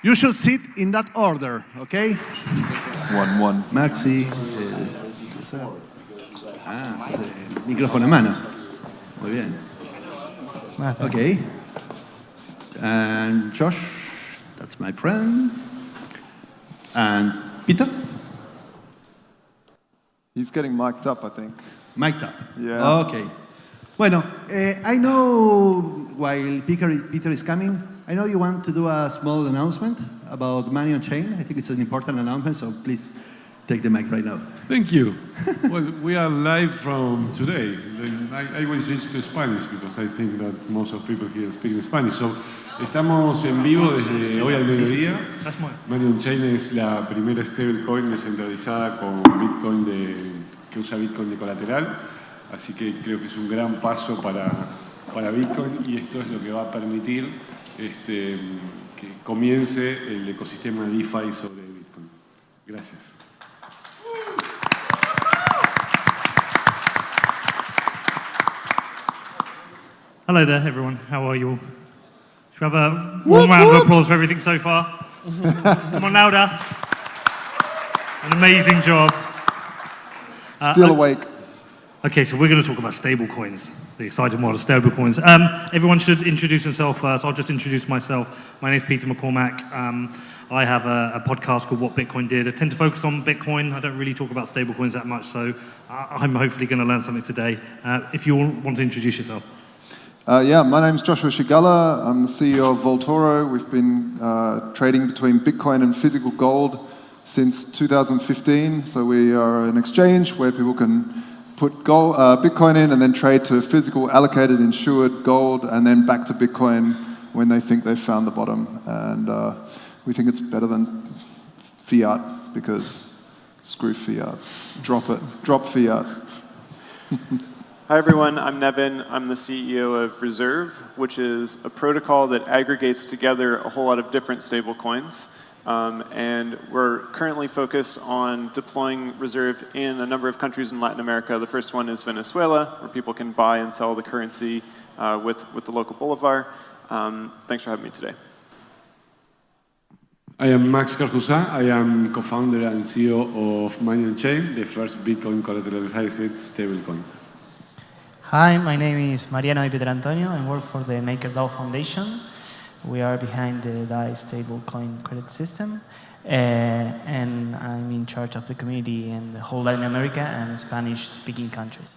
You should sit in that order, okay? 1-1. Maxi. Micrófono en mano. Muy bien. Okay. And Josh, that's my friend. And Peter? He's getting mic'd up, I think. Mic'd up. Yeah. Okay. Bueno, I know while Peter is coming, I know you want to do a small announcement about Money on Chain. I think it's an important announcement, so please take the mic right now. Thank you. Well, we are live from today. I will switch to Spanish because I think that most of people here speak Spanish. So, estamos en vivo desde hoy al mediodía. Money on Chain es la primera stablecoin descentralizada con Bitcoin que usa Bitcoin de colateral. Así que creo que es un gran paso para Bitcoin y esto es lo que va a permitir que comience el ecosistema DeFi sobre Bitcoin. Gracias. Hello there, everyone. How are you all? Should we have a warm round of applause for everything so far? Come on, louder. An amazing job. Still awake. Okay, so we're going to talk about stablecoins, the exciting world of stablecoins. Everyone should introduce themselves first. I'll just introduce myself. My name is Peter McCormack. I have a podcast called What Bitcoin Did. I tend to focus on Bitcoin. I don't really talk about stablecoins that much, so I'm hopefully going to learn something today. If you all want to introduce yourself. Yeah, my name's Joshua Scigala. I'm the CEO of Vaultoro. We've been trading between Bitcoin and physical gold since 2015. So we are an exchange where people can put gold, Bitcoin in and then trade to physical, allocated, insured gold, and then back to Bitcoin when they think they've found the bottom. And we think it's better than fiat because screw fiat. Drop it. Drop fiat. Hi everyone, I'm Nevine. I'm the CEO of Reserve, which is a protocol that aggregates together a whole lot of different stablecoins. And we're currently focused on deploying Reserve in a number of countries in Latin America. The first one is Venezuela, where people can buy and sell the currency with the local bolivar. Thanks for having me today. I am Max Carjuzaa. I am co-founder and CEO of Money on Chain, the first Bitcoin collateralized stablecoin. Hi, my name is Mariano Di Pietra. I work for the Maker Dao Foundation. We are behind the DAI stablecoin credit system, and I'm in charge of the community in the whole Latin America and Spanish-speaking countries.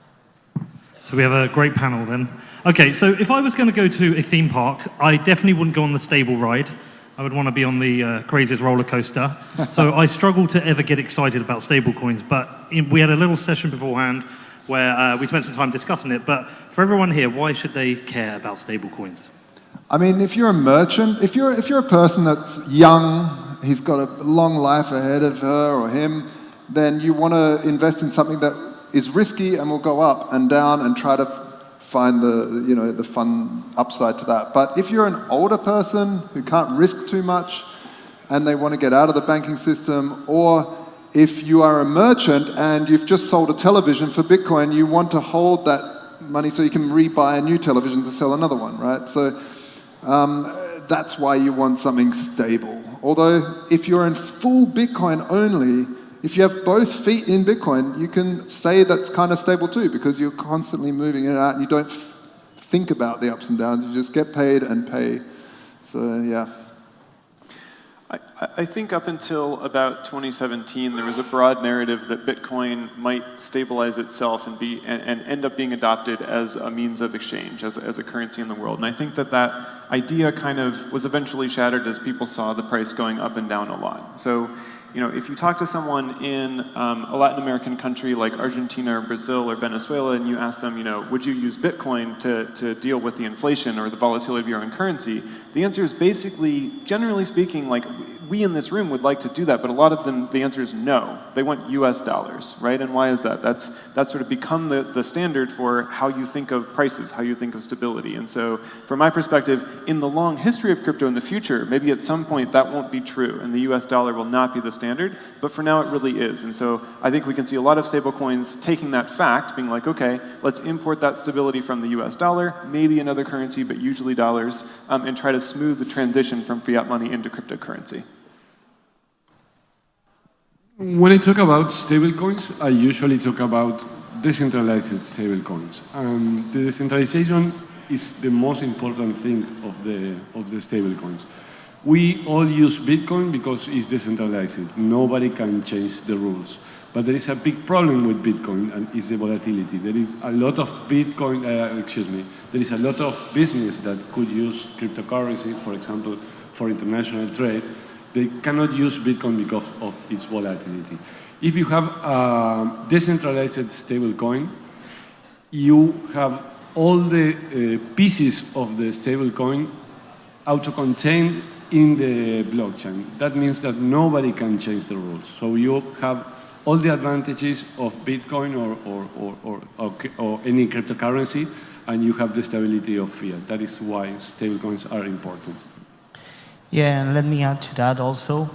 So we have a great panel then. Okay, so if I was going to go to a theme park, I definitely wouldn't go on the stable ride. I would want to be on the craziest roller coaster. So I struggle to ever get excited about stablecoins, but we had a little session beforehand where we spent some time discussing it, but for everyone here, why should they care about stablecoins? I mean, if you're a merchant, if you're a person that's young, he's got a long life ahead of her or him, then you want to invest in something that is risky and will go up and down and try to find the fun upside to that. But if you're an older person who can't risk too much and they want to get out of the banking system, or if you are a merchant and you've just sold a television for Bitcoin, you want to hold that money so you can rebuy a new television to sell another one, right? So that's why you want something stable. Although if you're in full Bitcoin only, if you have both feet in Bitcoin, you can say that's kind of stable too, because you're constantly moving in and out and you don't think about the ups and downs. You just get paid and pay. So yeah. I think up until about 2017, there was a broad narrative that Bitcoin might stabilize itself and end up being adopted as a means of exchange, as a currency in the world. And I think that idea kind of was eventually shattered as people saw the price going up and down a lot. So, if you talk to someone in a Latin American country like Argentina or Brazil or Venezuela, and you ask them, would you use Bitcoin to deal with the inflation or the volatility of your own currency? The answer is basically, generally speaking, like, we in this room would like to do that, but a lot of them, the answer is no. They want US dollars, right? And why is that? That's sort of become the standard for how you think of prices, how you think of stability. And so from my perspective, in the long history of crypto in the future, maybe at some point that won't be true and the US dollar will not be the standard, but for now it really is. And so I think we can see a lot of stablecoins taking that fact, being like, okay, let's import that stability from the US dollar, maybe another currency, but usually dollars, and try to smooth the transition from fiat money into cryptocurrency. When I talk about stablecoins, I usually talk about decentralized stablecoins. The decentralization is the most important thing of the stablecoins. We all use Bitcoin because it's decentralized. Nobody can change the rules. But there is a big problem with Bitcoin, and it's the volatility. There is a lot of Bitcoin, there is a lot of business that could use cryptocurrency, for example, for international trade. They cannot use Bitcoin because of its volatility. If you have a decentralized stablecoin, you have all the pieces of the stablecoin auto-contained in the blockchain. That means that nobody can change the rules. So you have all the advantages of Bitcoin or any cryptocurrency, and you have the stability of fiat. That is why stablecoins are important. Yeah, and let me add to that also,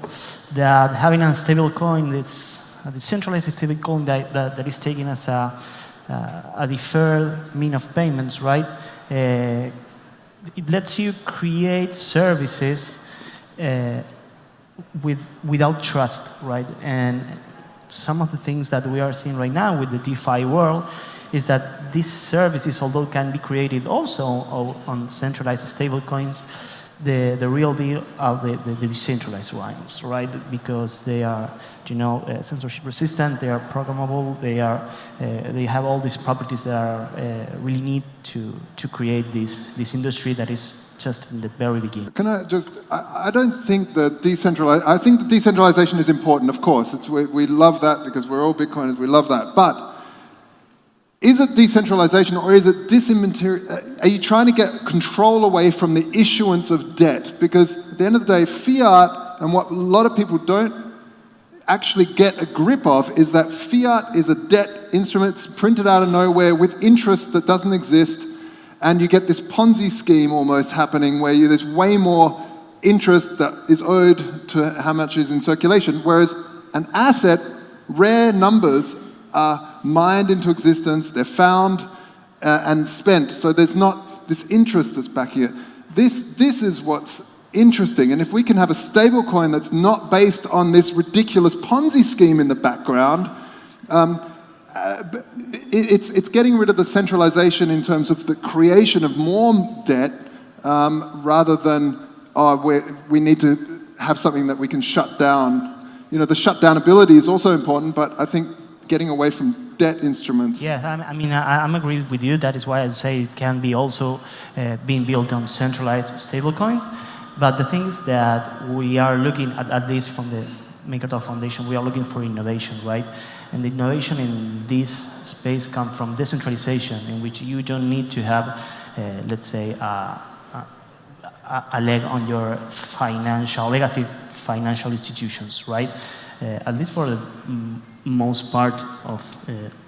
that having a stablecoin, a decentralized stablecoin that is taken as a deferred mean of payments, right? It lets you create services without trust, right? And some of the things that we are seeing right now with the DeFi world is that these services, although can be created also on centralized stablecoins, the real deal are the decentralized ones, right? Because they are, censorship resistant, they are programmable, they have all these properties that are really need to create this industry that is just in the very beginning. Can I just, I don't think that I think the decentralization is important, of course. We love that because we're all Bitcoiners, we love that. But is it decentralization or is it are you trying to get control away from the issuance of debt? Because at the end of the day, fiat, and what a lot of people don't actually get a grip of, is that fiat is a debt instrument. It's printed out of nowhere with interest that doesn't exist. And you get this Ponzi scheme almost happening where there's way more interest that is owed to how much is in circulation. Whereas an asset, rare numbers are mined into existence, they're found and spent. So there's not this interest that's backing it. This is what's interesting. And if we can have a stable coin that's not based on this ridiculous Ponzi scheme in the background, it's getting rid of the centralization in terms of the creation of more debt rather than, we need to have something that we can shut down. The shutdown ability is also important, but I think getting away from debt instruments. Yeah, I mean, I'm agreeing with you. That is why I say it can be also being built on centralized stablecoins. But the things that we are looking at least from the Maker Dao Foundation, we are looking for innovation, right? And the innovation in this space comes from decentralization, in which you don't need to have, let's say, a leg on your legacy financial institutions, right? At least for the most part of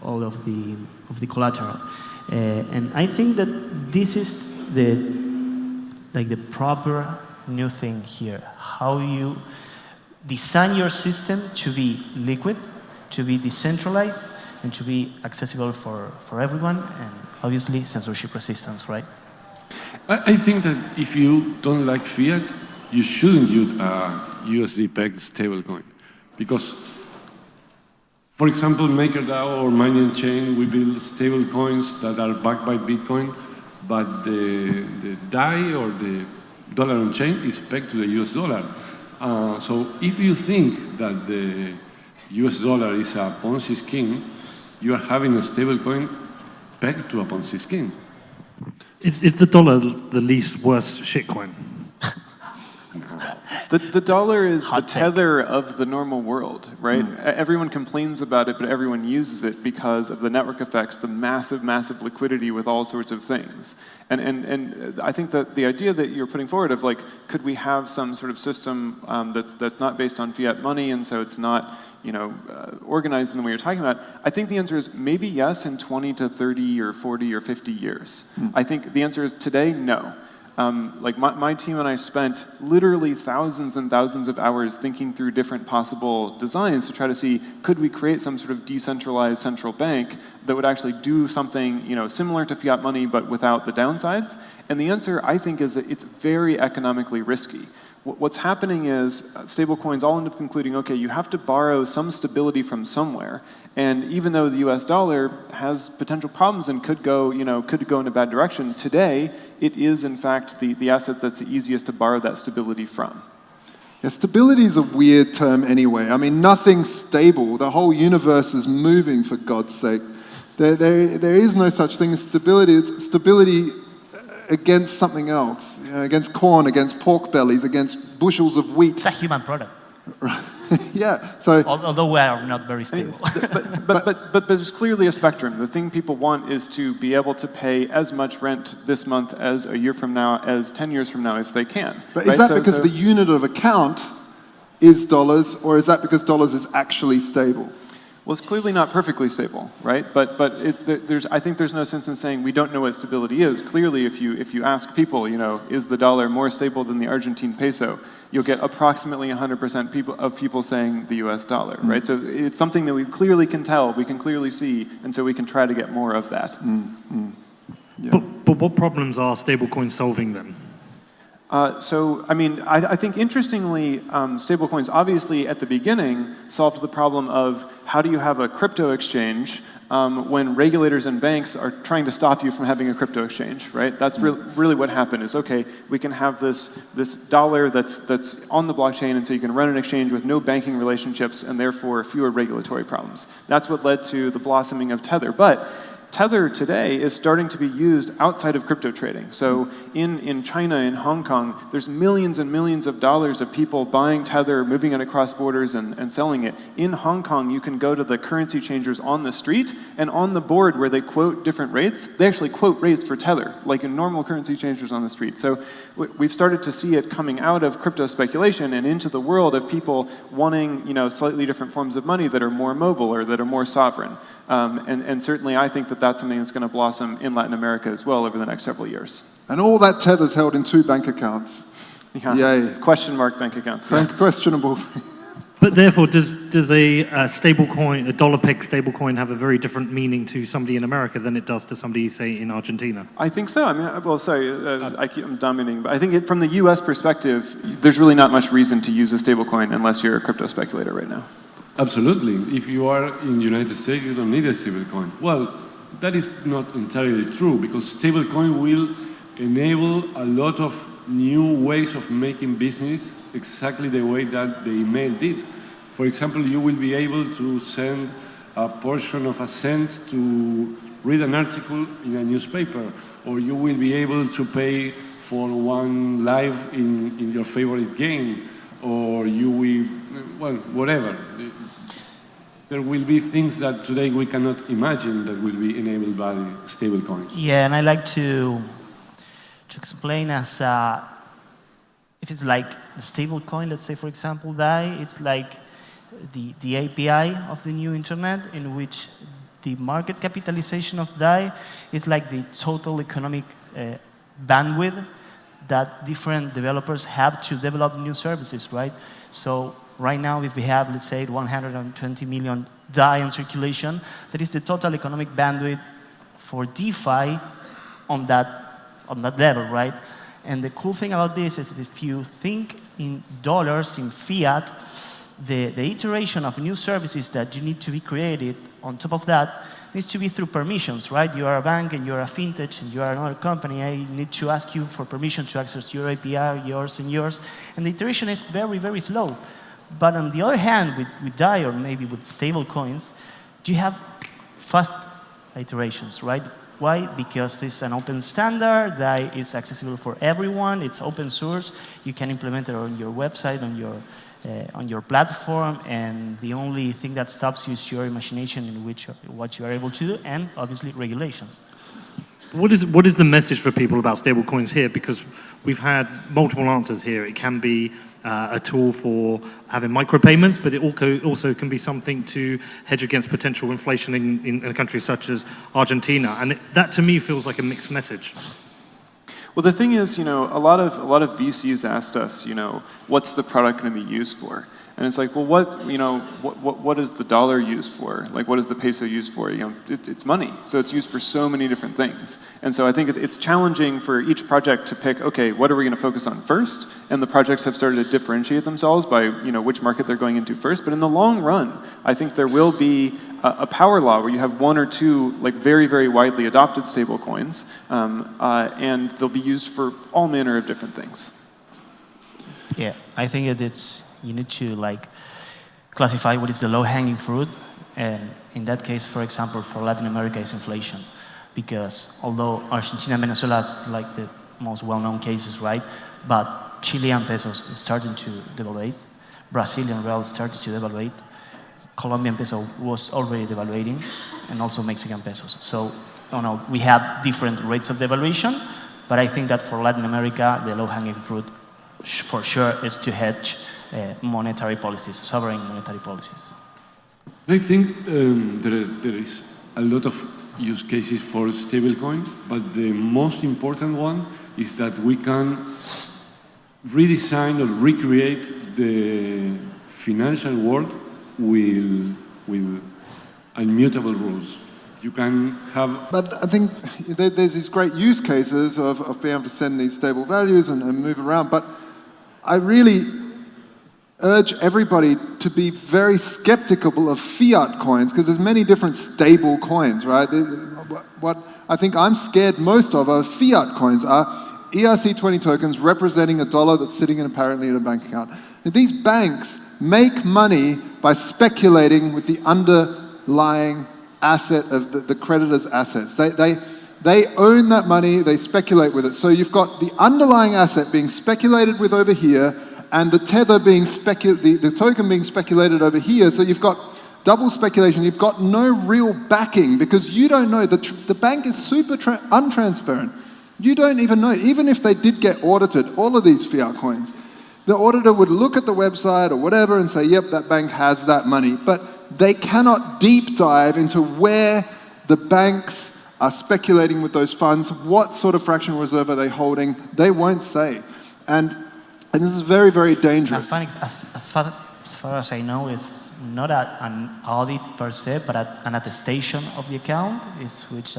all of the collateral. And I think that this is the proper new thing here. How you design your system to be liquid, to be decentralized, and to be accessible for everyone, and obviously censorship resistance, right? I think that if you don't like fiat, you shouldn't use a USD-pegged stablecoin. Because, for example, Maker Dao or Mining Chain, we build stablecoins that are backed by Bitcoin, but the DAI or the dollar on chain is pegged to the US dollar. So if you think that the US dollar is a Ponzi scheme, you are having a stablecoin pegged to a Ponzi scheme. Is the dollar the least worst shitcoin? The dollar is the Hot take. tether of the normal world, right? Everyone complains about it, but everyone uses it because of the network effects, the massive, massive liquidity with all sorts of things. And I think that the idea that you're putting forward of like, could we have some sort of system that's not based on fiat money, and so it's not, you know, organized in the way you're talking about, I think the answer is maybe yes in 20 to 30 or 40 or 50 years. I think the answer is today, no. Like my team and I spent literally thousands and thousands of hours thinking through different possible designs to try to see, could we create some sort of decentralized central bank that would actually do something, you know, similar to fiat money but without the downsides? And the answer, I think, is that it's very economically risky. What's happening is stablecoins all end up concluding, okay, you have to borrow some stability from somewhere, and even though the US dollar has potential problems and could go, you know, could go in a bad direction, today it is in fact the asset that's the easiest to borrow that stability from. Yeah, stability is a weird term anyway. I mean, nothing's stable. The whole universe is moving, for God's sake. There is no such thing as stability. It's stability against something else, you know, against corn, against pork bellies, against bushels of wheat. It's a human product. Yeah, so... Although we are not very stable. But there's clearly a spectrum. The thing people want is to be able to pay as much rent this month as a year from now, as 10 years from now, if they can. But right? is that because the unit of account is dollars, or is that because dollars is actually stable? Well, it's clearly not perfectly stable, right? But I think there's no sense in saying we don't know what stability is. Clearly, if you ask people, you know, is the dollar more stable than the Argentine peso, you'll get approximately 100% of people saying the US dollar, right? So it's something that we clearly can tell, we can clearly see, and so we can try to get more of that. Yeah. But what problems are stablecoins solving then? So, I mean, I think interestingly, stablecoins obviously at the beginning solved the problem of how do you have a crypto exchange when regulators and banks are trying to stop you from having a crypto exchange, right? That's really what happened is, okay, we can have this dollar that's on the blockchain, and so you can run an exchange with no banking relationships and therefore fewer regulatory problems. That's what led to the blossoming of Tether. But Tether today is starting to be used outside of crypto trading. So in China, in Hong Kong, there's millions and millions of dollars of people buying Tether, moving it across borders and selling it. In Hong Kong, you can go to the currency changers on the street, and on the board where they quote different rates, they actually quote rates for Tether, like in normal currency changers on the street. So we've started to see it coming out of crypto speculation and into the world of people wanting, you know, slightly different forms of money that are more mobile or that are more sovereign. And certainly I think that that's something that's going to blossom in Latin America as well over the next several years. And all that tether's held in 2 bank accounts. Yeah. Yay. Question mark bank accounts. Yeah. Questionable. But therefore, does a stablecoin, a dollar-pegged stablecoin, have a very different meaning to somebody in America than it does to somebody, say, in Argentina? I think so. I mean, well, sorry, I'm dominating, but I think from the U.S. perspective, there's really not much reason to use a stablecoin unless you're a crypto speculator right now. Absolutely. If you are in the United States, you don't need a stablecoin. Well, that is not entirely true, because stablecoin will enable a lot of new ways of making business exactly the way that the email did. For example, you will be able to send a portion of a cent to read an article in a newspaper, or you will be able to pay for one live in your favorite game, or you will, well, whatever. There will be things that today we cannot imagine that will be enabled by stablecoins. Yeah, and I like to explain as if it's like the stablecoin, let's say, for example, DAI, it's like the API of the new internet, in which the market capitalization of DAI is like the total economic bandwidth that different developers have to develop new services, right? So right now, if we have, let's say, 120 million DAI in circulation, that is the total economic bandwidth for DeFi on that level, right? And the cool thing about this is if you think in dollars, in fiat, the iteration of new services that you need to be created on top of that needs to be through permissions, right? You are a bank and you're a fintech and you are another company. I need to ask you for permission to access your API, yours and yours. And the iteration is very, very slow. But on the other hand, with DAI or maybe with stable coins, you have fast iterations, right? Why? Because it's an open standard that is accessible for everyone. It's open source. You can implement it on your website, on your platform, and the only thing that stops you is your imagination in what you are able to do, and obviously regulations. What is the message for people about stablecoins here? Because we've had multiple answers here. It can be a tool for having micropayments, but it also can be something to hedge against potential inflation in a country such as Argentina. And that to me feels like a mixed message. Well, the thing is, a lot of VCs asked us, what's the product going to be used for? And it's like, well, what is the dollar used for? Like, what is the peso used for? It's money, so it's used for so many different things. And so I think it's challenging for each project to pick, okay, what are we going to focus on first? And the projects have started to differentiate themselves by, which market they're going into first. But in the long run, I think there will be a power law where you have one or two, like, very, very widely adopted stablecoins, and they'll be used for all manner of different things. Yeah, I think you need to classify what is the low-hanging fruit, and in that case, for example, for Latin America is inflation, because although Argentina and Venezuela is like the most well-known cases, right? But Chilean pesos is starting to devaluate, Brazilian real started to devaluate, Colombian peso was already devaluating, and also Mexican pesos. So, we have different rates of devaluation, but I think that for Latin America, the low-hanging fruit for sure is to hedge monetary policies, sovereign monetary policies. I think there is a lot of use cases for stablecoin, but the most important one is that we can redesign or recreate the financial world with immutable rules. You can have... But I think there's these great use cases of being able to send these stable values and move around, but I really urge everybody to be very skeptical of fiat coins, because there's many different stable coins, right? What I think I'm scared most of are fiat coins, are ERC20 tokens representing a dollar that's sitting apparently in a bank account. And these banks make money by speculating with the underlying asset of the creditor's assets. They own that money, they speculate with it. So you've got the underlying asset being speculated with over here, and the tether being the token being speculated over here. So you've got double speculation. You've got no real backing, because you don't know. The bank is super untransparent. You don't even know. Even if they did get audited, all of these fiat coins, the auditor would look at the website or whatever and say, yep, that bank has that money. But they cannot deep dive into where the banks are speculating with those funds. What sort of fractional reserve are they holding? They won't say. And this is very, very dangerous. As far as I know, it's not an audit per se, but an attestation of the account, is which,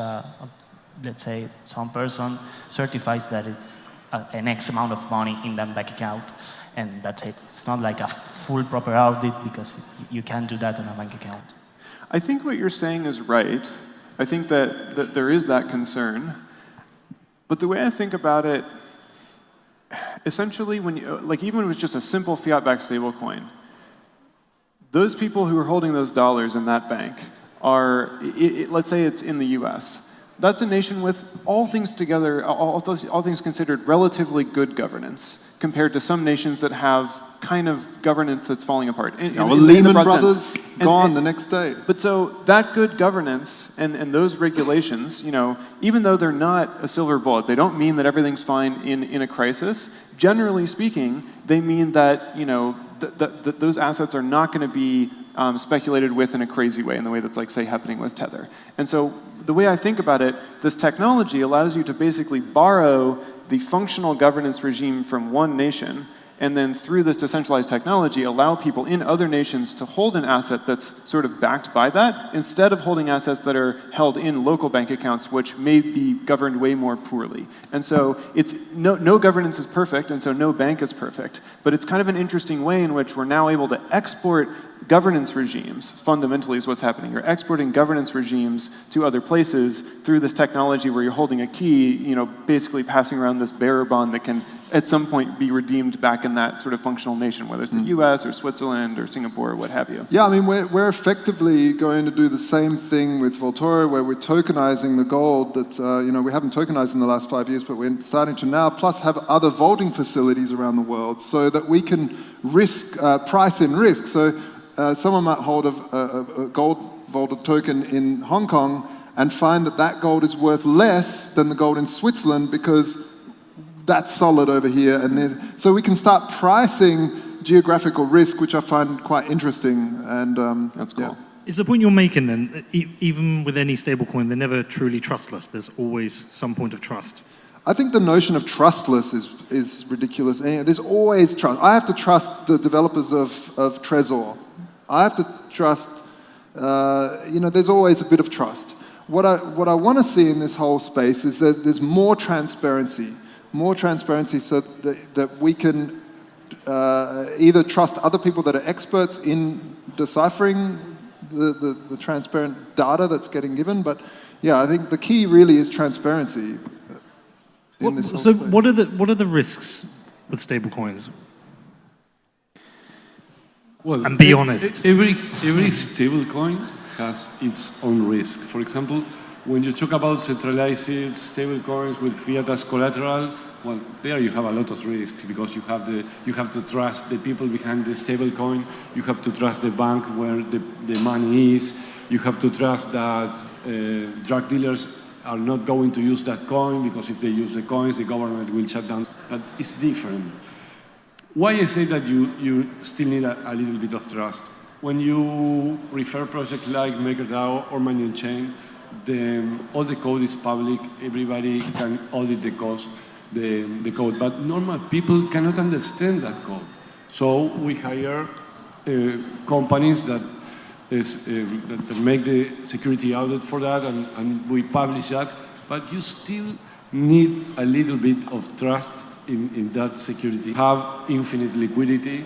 let's say, some person certifies that it's an X amount of money in that bank account, and that's it. It's not like a full proper audit, because you can't do that on a bank account. I think what you're saying is right. I think that there is that concern. But the way I think about it, essentially, when even with just a simple fiat-backed stablecoin, those people who are holding those dollars in that bank are, let's say it's in the US. That's a nation with all things together, all things considered, relatively good governance, compared to some nations that have kind of governance that's falling apart. Lehman Brothers, gone the next day. But so that good governance and those regulations, even though they're not a silver bullet, they don't mean that everything's fine in a crisis. Generally speaking, they mean that, that those assets are not going to be speculated with in a crazy way, in the way that's, like, say, happening with Tether. And so the way I think about it, this technology allows you to basically borrow the functional governance regime from one nation, and then through this decentralized technology, allow people in other nations to hold an asset that's sort of backed by that, instead of holding assets that are held in local bank accounts, which may be governed way more poorly. And so it's no governance is perfect, and so no bank is perfect. But it's kind of an interesting way in which we're now able to export governance regimes, fundamentally, is what's happening. You're exporting governance regimes to other places through this technology where you're holding a key, basically passing around this bearer bond that can at some point be redeemed back in that sort of functional nation, whether it's the US or Switzerland or Singapore or what have you. Yeah, I mean, we're effectively going to do the same thing with Vaultoro, where we're tokenizing the gold that, we haven't tokenized in the last 5 years, but we're starting to now, plus have other vaulting facilities around the world so that we can price in risk. So someone might hold a gold vaulted token in Hong Kong and find that gold is worth less than the gold in Switzerland because that's solid over here. And so we can start pricing geographical risk, which I find quite interesting. And that's cool. Yeah. Is the point you're making then, even with any stablecoin, they're never truly trustless? There's always some point of trust. I think the notion of trustless is ridiculous. And there's always trust. I have to trust the developers of Trezor. I have to trust, there's always a bit of trust. What I want to see in this whole space is that there's more transparency so that we can either trust other people that are experts in deciphering the transparent data that's getting given. But yeah, I think the key really is transparency. So what are the risks with stablecoins? Well, and be honest. Every stablecoin has its own risk. For example, when you talk about centralized stablecoins with fiat as collateral, well, there you have a lot of risks because you have to trust the people behind the stablecoin. You have to trust the bank where the money is. You have to trust that drug dealers are not going to use that coin because if they use the coins, the government will shut down. But it's different. Why I say that you still need a little bit of trust. When you refer projects like Maker Dao or Manual Chain, all the code is public. Everybody can audit the code, but normal people cannot understand that code. So we hire companies that make the security audit for that, and we publish that. But you still need a little bit of trust in that security. Have infinite liquidity.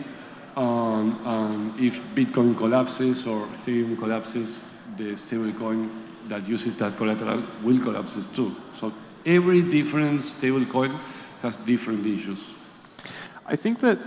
If Bitcoin collapses or Ethereum collapses, the stablecoin that uses that collateral will collapse too. So every different stablecoin has different issues. I think that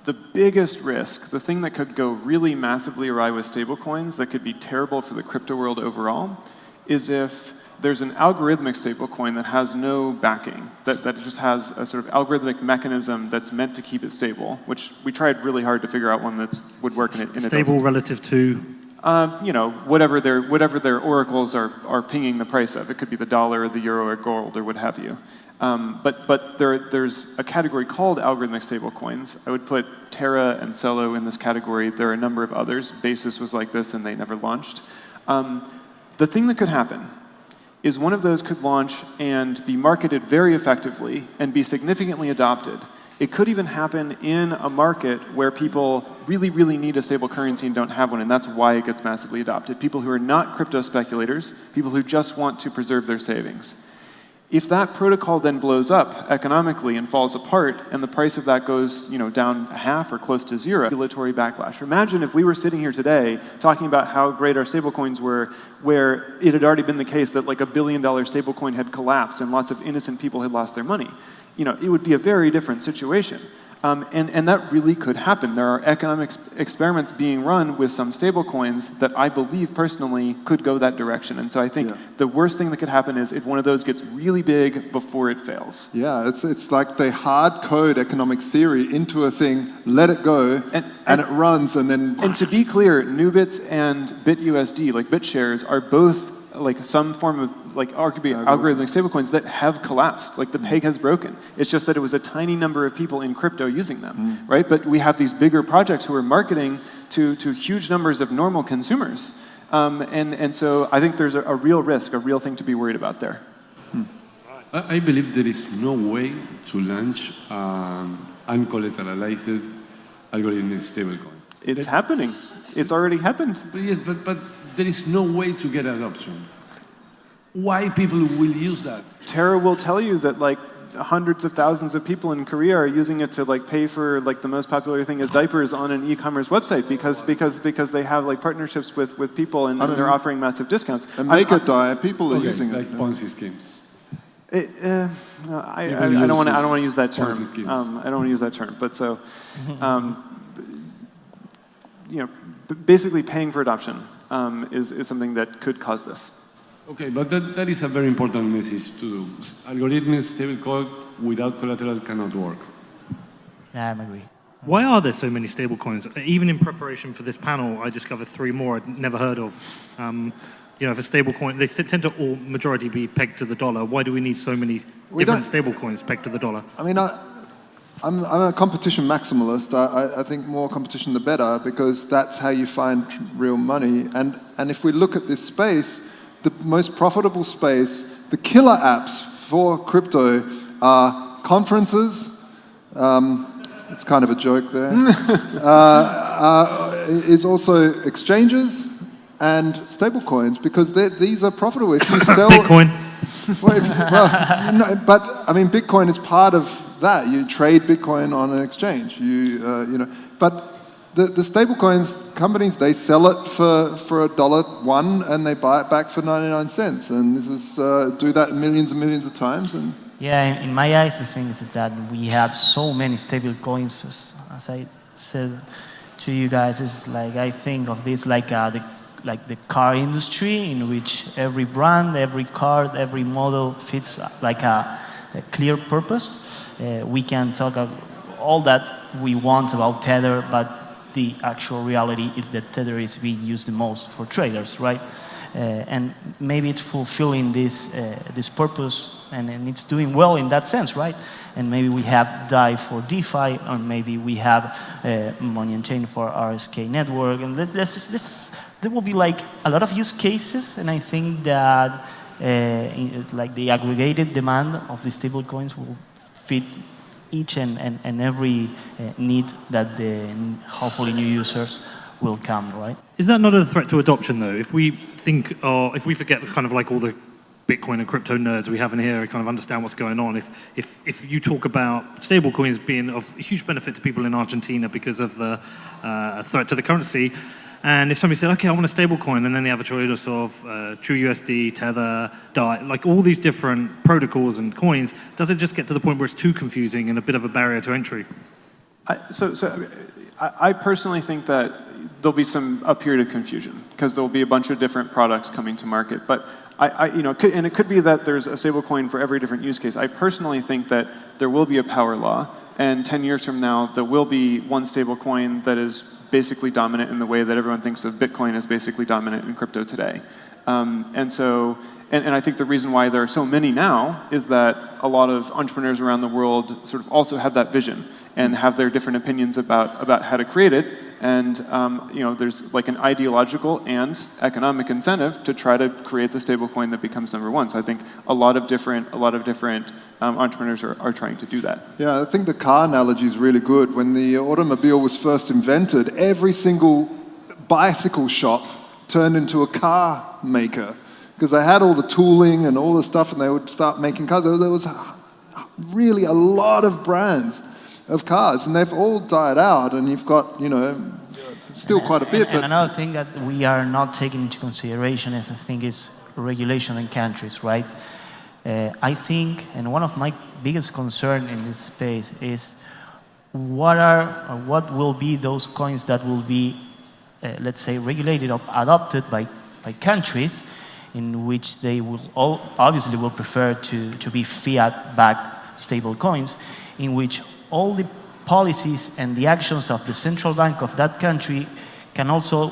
the biggest risk, the thing that could go really massively awry with stablecoins that could be terrible for the crypto world overall, is if there's an algorithmic stablecoin that has no backing, that just has a sort of algorithmic mechanism that's meant to keep it stable, which we tried really hard to figure out one that would work in it. Stable relative to? Whatever their oracles are pinging the price of. It could be the dollar or the euro or gold or what have you. But there's a category called algorithmic stablecoins. I would put Terra and Celo in this category. There are a number of others. Basis was like this and they never launched. The thing that could happen is one of those could launch and be marketed very effectively and be significantly adopted. It could even happen in a market where people really, really need a stable currency and don't have one, and that's why it gets massively adopted. People who are not crypto speculators, people who just want to preserve their savings. If that protocol then blows up economically and falls apart, and the price of that goes down half or close to zero, regulatory backlash. Imagine if we were sitting here today talking about how great our stablecoins were, where it had already been the case that like $1 billion stablecoin had collapsed and lots of innocent people had lost their money. It would be a very different situation. And that really could happen. There are economic experiments being run with some stablecoins that I believe personally could go that direction. And so I think the worst thing that could happen is if one of those gets really big before it fails. Yeah, it's like they hard code economic theory into a thing, let it go, and it runs, and then... And to be clear, Nubits and BitUSD, like BitShares, are both like some form of arguably algorithmic stablecoins that have collapsed. Like the peg has broken. It's just that it was a tiny number of people in crypto using them, right? But we have these bigger projects who are marketing to huge numbers of normal consumers. And so I think there's a real risk, a real thing to be worried about there. I believe there is no way to launch uncollateralized algorithmic stablecoin. It's happening. It's already happened. Yes, but there is no way to get adoption. Why people will use that? Terra will tell you that like hundreds of thousands of people in Korea are using it to like pay for like the most popular thing is diapers on an e-commerce website because they have like partnerships with people and they're offering massive discounts. And Maker Dao, people are using like it. Ponzi schemes. I don't want to use that term. I don't want to use that term. But so, basically, paying for adoption is something that could cause this. Okay, but that is a very important message to do. Algorithmic stablecoin without collateral cannot work. Yeah, I agree. Why are there so many stablecoins? Even in preparation for this panel, I discovered 3 more I'd never heard of. If a stablecoin, they tend to all majority be pegged to the dollar. Why do we need so many different stablecoins pegged to the dollar? I mean, I'm a competition maximalist. I think more competition the better, because that's how you find real money. And if we look at this space, the most profitable space, the killer apps for crypto are conferences. It's kind of a joke there. Is also exchanges and stablecoins, because these are profitable. If you sell Bitcoin. But I mean, Bitcoin is part of that. You trade Bitcoin on an exchange. But the stablecoins companies, they sell it for $1 and they buy it back for 99 cents. And this is do that millions and millions of times. And yeah, in my eyes, the thing is that we have so many stable coins. As I said to you guys, it's like I think of this like the car industry, in which every brand, every card, every model fits like a clear purpose. We can talk all that we want about Tether, but the actual reality is that Tether is being used the most for traders, right? And maybe it's fulfilling this purpose, and it's doing well in that sense, right? And maybe we have DAI for DeFi, or maybe we have Money on Chain for RSK network, and there will be like a lot of use cases, and I think that like the aggregated demand of the stable coins will fit each and every need that the hopefully new users will come, right? Is that not a threat to adoption, though? If we think, if we forget kind of like all the Bitcoin and crypto nerds we have in here, kind of understand what's going on. If you talk about stablecoins being of huge benefit to people in Argentina because of the threat to the currency, and if somebody said, okay, I want a stablecoin, and then they have a choice of TrueUSD, Tether, DAI, like all these different protocols and coins, does it just get to the point where it's too confusing and a bit of a barrier to entry? I personally think that there'll be a period of confusion, because there'll be a bunch of different products coming to market. But and it could be that there's a stablecoin for every different use case. I personally think that there will be a power law, and 10 years from now, there will be one stablecoin that is basically dominant in the way that everyone thinks of Bitcoin as basically dominant in crypto today. And I think the reason why there are so many now is that a lot of entrepreneurs around the world sort of also have that vision and have their different opinions about how to create it. And there's like an ideological and economic incentive to try to create the stablecoin that becomes number one. So I think a lot of different entrepreneurs are trying to do that. yeah, I think the car analogy is really good. When the automobile was first invented, every single bicycle shop turned into a car maker, because they had all the tooling and all the stuff, and they would start making cars. There was really a lot of brands of cars, and they've all died out, and you've got, still quite a bit. And another thing that we are not taking into consideration is, I think, is regulation in countries, right? I think, and one of my biggest concern in this space is what will be those coins that will be, let's say, regulated or adopted by countries, in which they will obviously will prefer to be fiat-backed stable coins, in which all the policies and the actions of the central bank of that country can also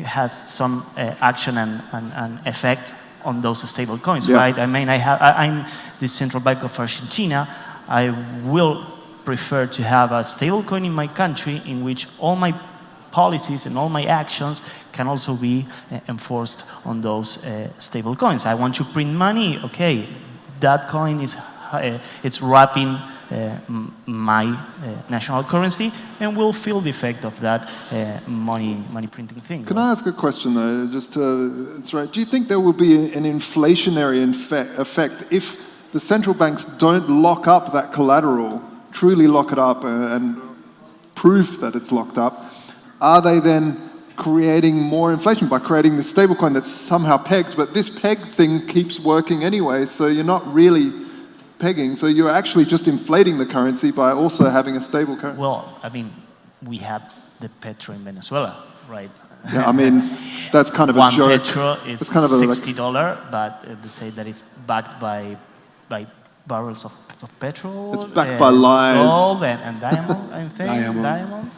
has some action and effect on those stable coins, right? I mean, I'm the central bank of Argentina. I will prefer to have a stable coin in my country in which all my policies and all my actions can also be enforced on those stable coins. I want to print money, okay, that coin is it's wrapping my national currency, and will feel the effect of that money printing thing. Can I ask a question though? Do you think there will be an inflationary effect if the central banks don't lock up that collateral, truly lock it up and prove that it's locked up? Are they then creating more inflation by creating this stablecoin that's somehow pegged, but this peg thing keeps working anyway, so you're not really pegging, so you're actually just inflating the currency by also having a stable currency. Well, I mean, we have the petro in Venezuela, right? Yeah, I mean, that's kind of a One joke. petro is kind of $60, but they say that it's backed by barrels of petrol. It's backed by lies. Gold and diamond, I think. Diamonds.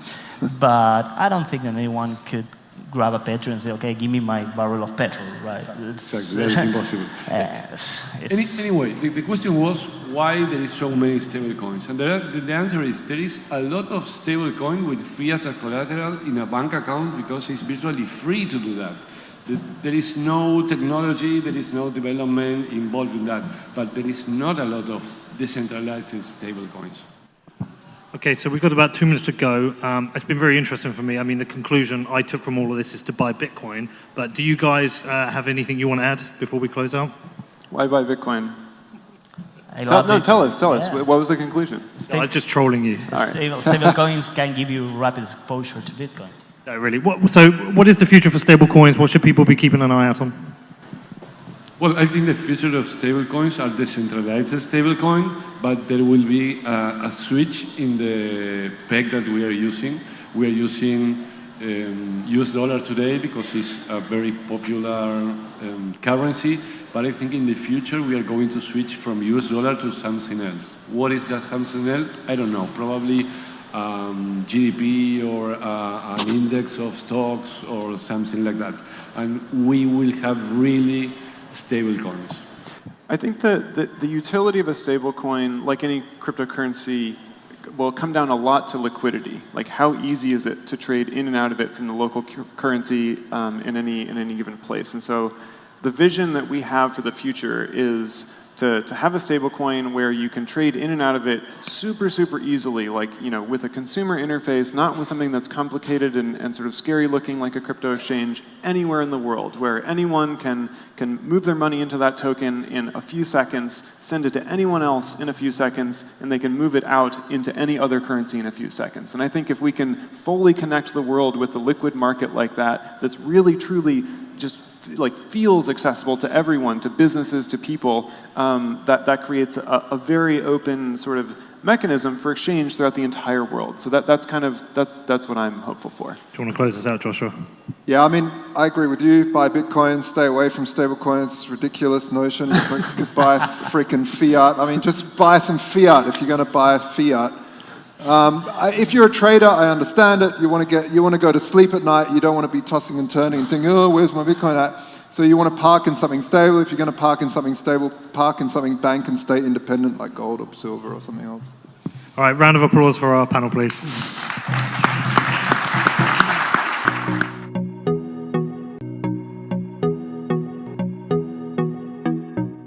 But I don't think that anyone could grab a petrol and say, okay, give me my barrel of petrol, right? Exactly, that is impossible. Anyway, the question was why there is so many stable coins. And the answer is there is a lot of stable coin with fiat as collateral in a bank account because it's virtually free to do that. There is no technology, there is no development involved in that, but there is not a lot of decentralized stable coins. Okay, so we've got about 2 minutes to go. It's been very interesting for me. I mean, the conclusion I took from all of this is to buy Bitcoin. But do you guys have anything you want to add before we close out? Why buy Bitcoin? Tell us. Yeah. What was the conclusion? I'm just trolling you. Stable coins can give you rapid exposure to Bitcoin. No, really. So what is the future for stable coins? What should people be keeping an eye out on? Well, I think the future of stablecoins are decentralized stablecoin, but there will be a switch in the peg that we are using. We are using US dollar today because it's a very popular currency, but I think in the future we are going to switch from US dollar to something else. What is that something else? I don't know. Probably GDP or an index of stocks or something like that. And we will have really stable coins. I think that the utility of a stable coin, like any cryptocurrency, will come down a lot to liquidity. Like how easy is it to trade in and out of it from the local currency in any given place. And so the vision that we have for the future is to have a stable coin where you can trade in and out of it super easily, like with a consumer interface, not with something that's complicated and sort of scary looking like a crypto exchange, anywhere in the world, where anyone can move their money into that token in a few seconds, send it to anyone else in a few seconds, and they can move it out into any other currency in a few seconds. And I think if we can fully connect the world with a liquid market like that, that's really truly just like feels accessible to everyone, to businesses, to people, that creates a very open sort of mechanism for exchange throughout the entire world. So that's what I'm hopeful for. Do you want to close this out, Joshua? Yeah, I mean, I agree with you. Buy Bitcoin, stay away from stablecoins. Ridiculous notion. Buy freaking fiat. I mean, just buy some fiat if you're going to buy fiat. If you're a trader, I understand it. You want to go to sleep at night. You don't want to be tossing and turning and thinking, oh, where's my Bitcoin at? So you want to park in something stable. If you're going to park in something stable, park in something bank and stay independent like gold or silver or something else. All right, round of applause for our panel, please.